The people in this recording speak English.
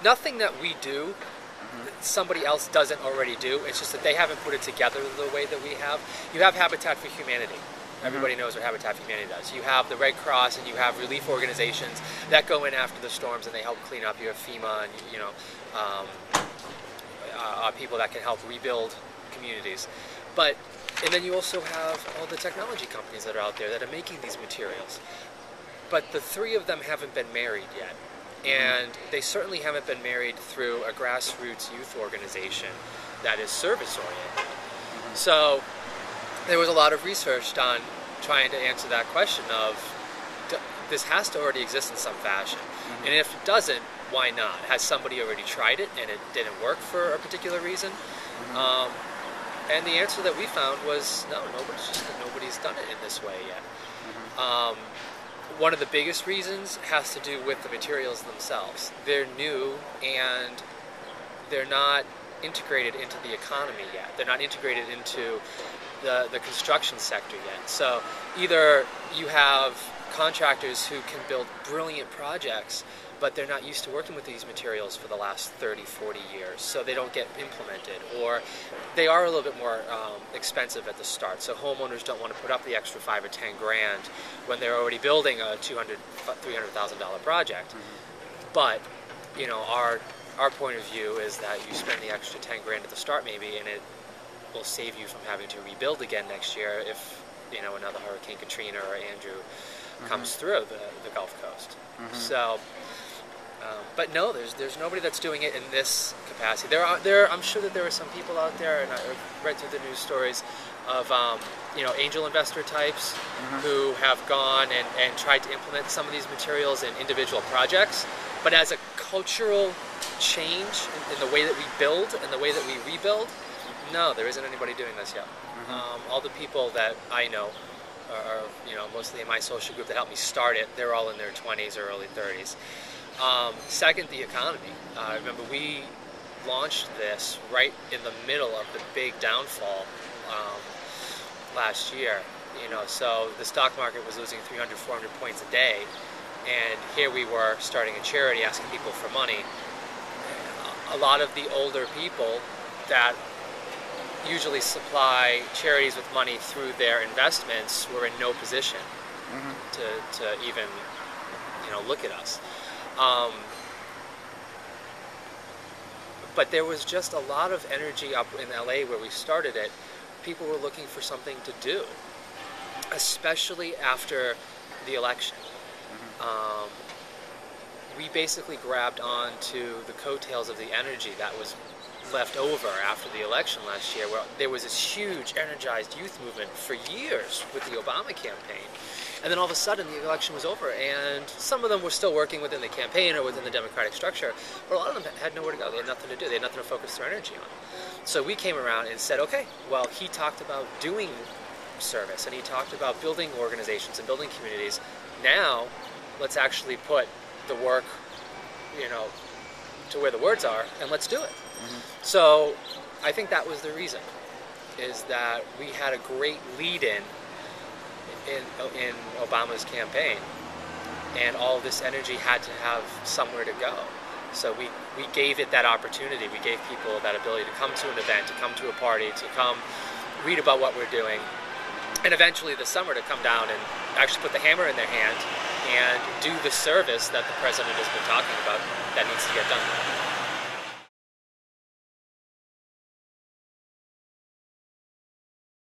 Nothing that we do, somebody else doesn't already do. It's just that they haven't put it together the way that we have. You have Habitat for Humanity. Everybody knows what Habitat for Humanity does. You have the Red Cross and you have relief organizations that go in after the storms and they help clean up. You have FEMA and people that can help rebuild communities. And then you also have all the technology companies that are out there that are making these materials. But the three of them haven't been married yet. And they certainly haven't been married through a grassroots youth organization that is service-oriented. So there was a lot of research done trying to answer that question of, this has to already exist in some fashion. And if it doesn't, why not? Has somebody already tried it and it didn't work for a particular reason? And the answer that we found was, no, nobody's done it in this way yet. One of the biggest reasons has to do with the materials themselves. They're new and they're not integrated into the economy yet. They're not integrated into the construction sector yet. So either you have contractors who can build brilliant projects, but they're not used to working with these materials for the last 30, 40 years, so they don't get implemented, or they are a little bit more expensive at the start, so homeowners don't want to put up the extra 5 or 10 grand when they're already building a $200,000, $300,000 project. But, our point of view is that you spend the extra 10 grand at the start maybe, and it will save you from having to rebuild again next year if, another Hurricane Katrina or Andrew comes through the Gulf Coast. So, but no, there's nobody that's doing it in this capacity. I'm sure that there are some people out there, and I've read through the news stories of angel investor types who have gone and tried to implement some of these materials in individual projects. But as a cultural change in the way that we build and the way that we rebuild, no, there isn't anybody doing this yet. All the people that I know are mostly in my social group that helped me start it, they're all in their 20s or early 30s. Second, the economy. Remember, we launched this right in the middle of the big downfall last year. So the stock market was losing 300, 400 points a day, and here we were starting a charity asking people for money. A lot of the older people that usually supply charities with money through their investments were in no position to even look at us. But there was just a lot of energy up in LA where we started it. People were looking for something to do, especially after the election. We basically grabbed on to the coattails of the energy that was left over after the election last year, where there was this huge energized youth movement for years with the Obama campaign. And then all of a sudden the election was over, and some of them were still working within the campaign or within the Democratic structure, but a lot of them had nowhere to go. They had nothing to do. They had nothing to focus their energy on. So we came around and said, okay, well, he talked about doing service, and he talked about building organizations and building communities. Now, let's actually put the work, to where the words are, and let's do it. So I think that was the reason, is that we had a great lead-in in Obama's campaign, and all this energy had to have somewhere to go. So we gave it that opportunity. We gave people that ability to come to an event, to come to a party, to come read about what we're doing, and eventually this summer to come down and actually put the hammer in their hand and do the service that the president has been talking about that needs to get done.